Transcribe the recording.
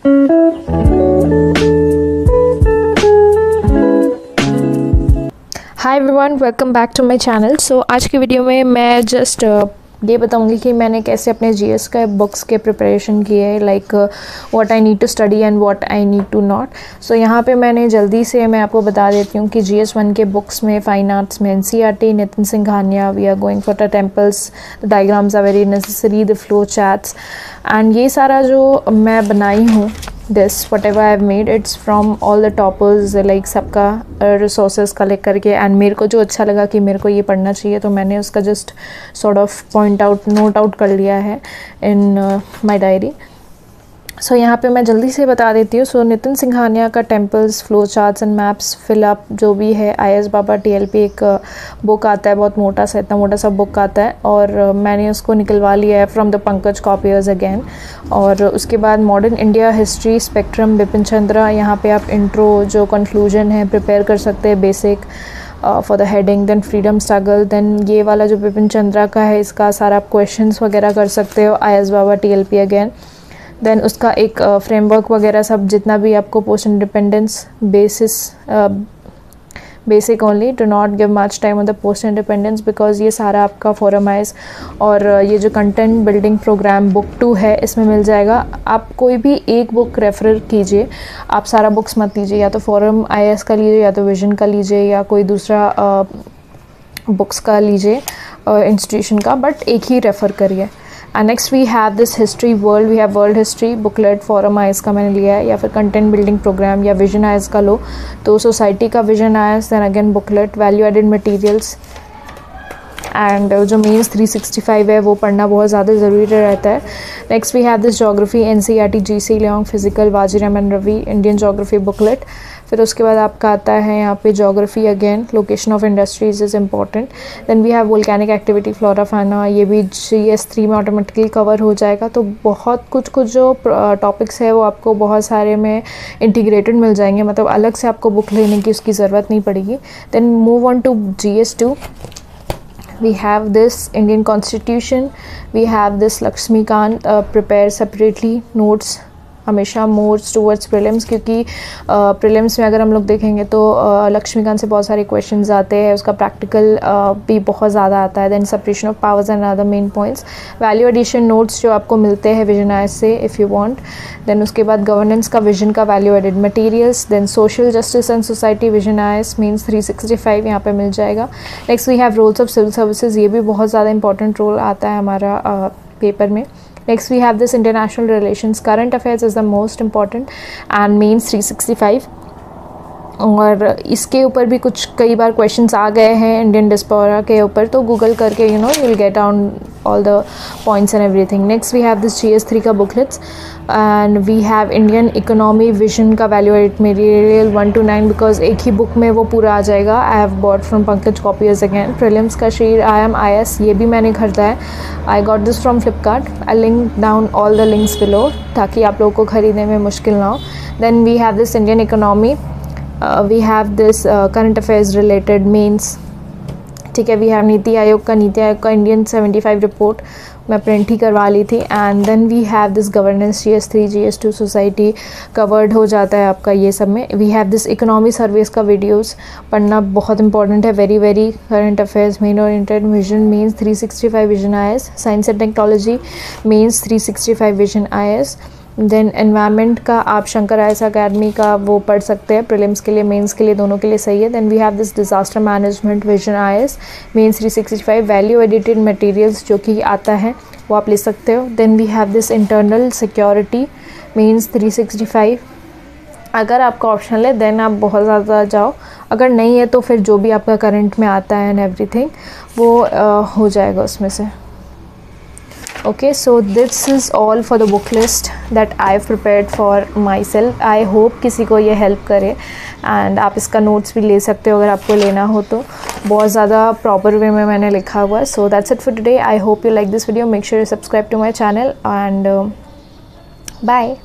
Hi everyone, welcome back to my channel. So आज की video में मैं जस्ट ये बताऊंगी कि मैंने कैसे अपने जीएस का बुक्स के प्रिपरेशन किए है, like what I need to study and what I need to not. So यहाँ पे मैंने जल्दी से मैं आपको बता देती हूँ कि जीएस 1 के बुक्स में फाइन आर्ट्स में NCERT, Nitin Singhania, we are going for the temples, the diagrams are very necessary, the flow charts and ये सारा जो मैं बनाई हूँ, this whatever I have made, it's from all the toppers, like सबका resources कलेक्ट करके, and मेरे को जो अच्छा लगा कि मेरे को ये पढ़ना चाहिए तो मैंने उसका just sort of point out note out कर लिया है इन माय डायरी। सो यहाँ पे मैं जल्दी से बता देती हूँ। सो नितिन सिंघानिया का temples, flow charts and maps fill up जो भी है, IS बाबा TLP एक बुक आता है, बहुत मोटा सा, इतना मोटा सा बुक आता है, और मैंने उसको निकलवा लिया है from the Pankaj copiers again. और उसके बाद modern India history spectrum Bipin Chandra, यहाँ पे आप इंट्रो जो कंक्लूजन है प्रिपेयर कर सकते हैं basic for the heading. Then freedom struggle, then ये वाला जो बिपिन चंद्रा का है इसका सारा आप क्वेश्चंस वगैरह कर सकते हो, IS Baba TLP again. Then उसका एक फ्रेमवर्क वगैरह सब जितना भी आपको post independence basis, basic only, do not give much time on the post independence because ये सारा आपका फोरमाइज। और ये जो कंटेंट बिल्डिंग प्रोग्राम बुक 2 है इसमें मिल जाएगा। आप कोई भी एक बुक रेफर कीजिए, आप सारा बुक्स मत लीजिए, या तो फोरम IS का लीजिए, या तो विजन का लीजिए, या कोई दूसरा बुक्स का लीजिए इंस्टीट्यूशन का, बट एक ही रेफ़र करिए। And next we have this history world, we have world history booklet, forum IS का मैंने लिया है, या फिर कंटेंट बिल्डिंग प्रोग्राम या विजन IS का लो तो सोसाइटी का vision IS, then again booklet, value added materials and जो मीन्स 365 है वो पढ़ना बहुत ज़्यादा ज़रूरी रहता है। Next we have this geography NCERT GC Leong physical, Vajiram and Ravi, Indian geography booklet. फिर उसके बाद आपका आता है यहाँ पे geography again, location of industries is important. Then we have volcanic activity, flora fauna, ये भी GS 3 में ऑटोमेटिकली कवर हो जाएगा। तो बहुत कुछ जो टॉपिक्स है वो आपको बहुत सारे में इंटीग्रेटेड मिल जाएंगे, मतलब अलग से आपको बुक लेने की उसकी ज़रूरत नहीं पड़ेगी। Then move on to GS 2, we have this Indian Constitution, we have this Lakshmikant, prepare separately notes हमेशा मोर्स टूवर्ड्स प्रीलिम्स, क्योंकि प्रीलिम्स में अगर हम लोग देखेंगे तो लक्ष्मीकांत से बहुत सारे क्वेश्चंस आते हैं, उसका प्रैक्टिकल भी बहुत ज़्यादा आता है। Then separation of powers and other main points, value addition notes जो आपको मिलते हैं विजन IS से इफ़ यू वांट। देन उसके बाद गवर्नेंस का विजन का value added materials, then social justice and society vision IS means 365 यहाँ पे मिल जाएगा। Next we have roles of civil services, ये भी बहुत ज़्यादा इंपॉर्टेंट रोल आता है हमारा पेपर में। Next we have this international relations, current affairs is the most important and means 365। और इसके ऊपर भी कुछ कई बार क्वेश्चंस आ गए हैं इंडियन डिस्पोरा के ऊपर, तो गूगल करके you will get on all the points and everything. Next we have this GS 3 का booklets and we have Indian economy vision का value added material 1 to 9 because एक ही बुक में वो पूरा आ जाएगा। I have bought from Pankaj copiers again. Prelims का शीट IM IS, ये भी मैंने खरीदा है, I got this from Flipkart, I link down all the links below ताकि आप लोगों को खरीदने में मुश्किल ना हो। Then we have this Indian economy, we have this current affairs related means, ठीक है। वी हैव नीति आयोग का इंडियन 75 रिपोर्ट मैं प्रिंट ही करवा ली थी। And then we have this governance GS 3 GS 2 society covered हो जाता है आपका ये सब में। We have this economy service का वीडियोस पढ़ना बहुत इंपॉर्टेंट है, very very. Current affairs main oriented vision means 365 vision IS, science and technology means 365 vision IS। Then environment का आप शंकर IS अकेडमी का वो पढ़ सकते हैं, प्रीलिम्स के लिए मेंस के लिए दोनों के लिए सही है। Then we have this disaster management vision IS means 365, value edited materials जो कि आता है वो आप ले सकते हो। Then we have this internal security means 365, अगर आपका ऑप्शनल है देन आप बहुत ज़्यादा जाओ, अगर नहीं है तो फिर जो भी आपका करंट में आता है एंड एवरीथिंग वो हो जाएगा उसमें से। Okay, so this is all for the book list that I've prepared for myself. I hope किसी को ये हेल्प करे एंड आप इसका नोट्स भी ले सकते हो अगर आपको लेना हो तो, बहुत ज़्यादा प्रॉपर वे में मैंने लिखा हुआ है। So that's it for today. I hope you like this video, make sure you subscribe to my channel and bye.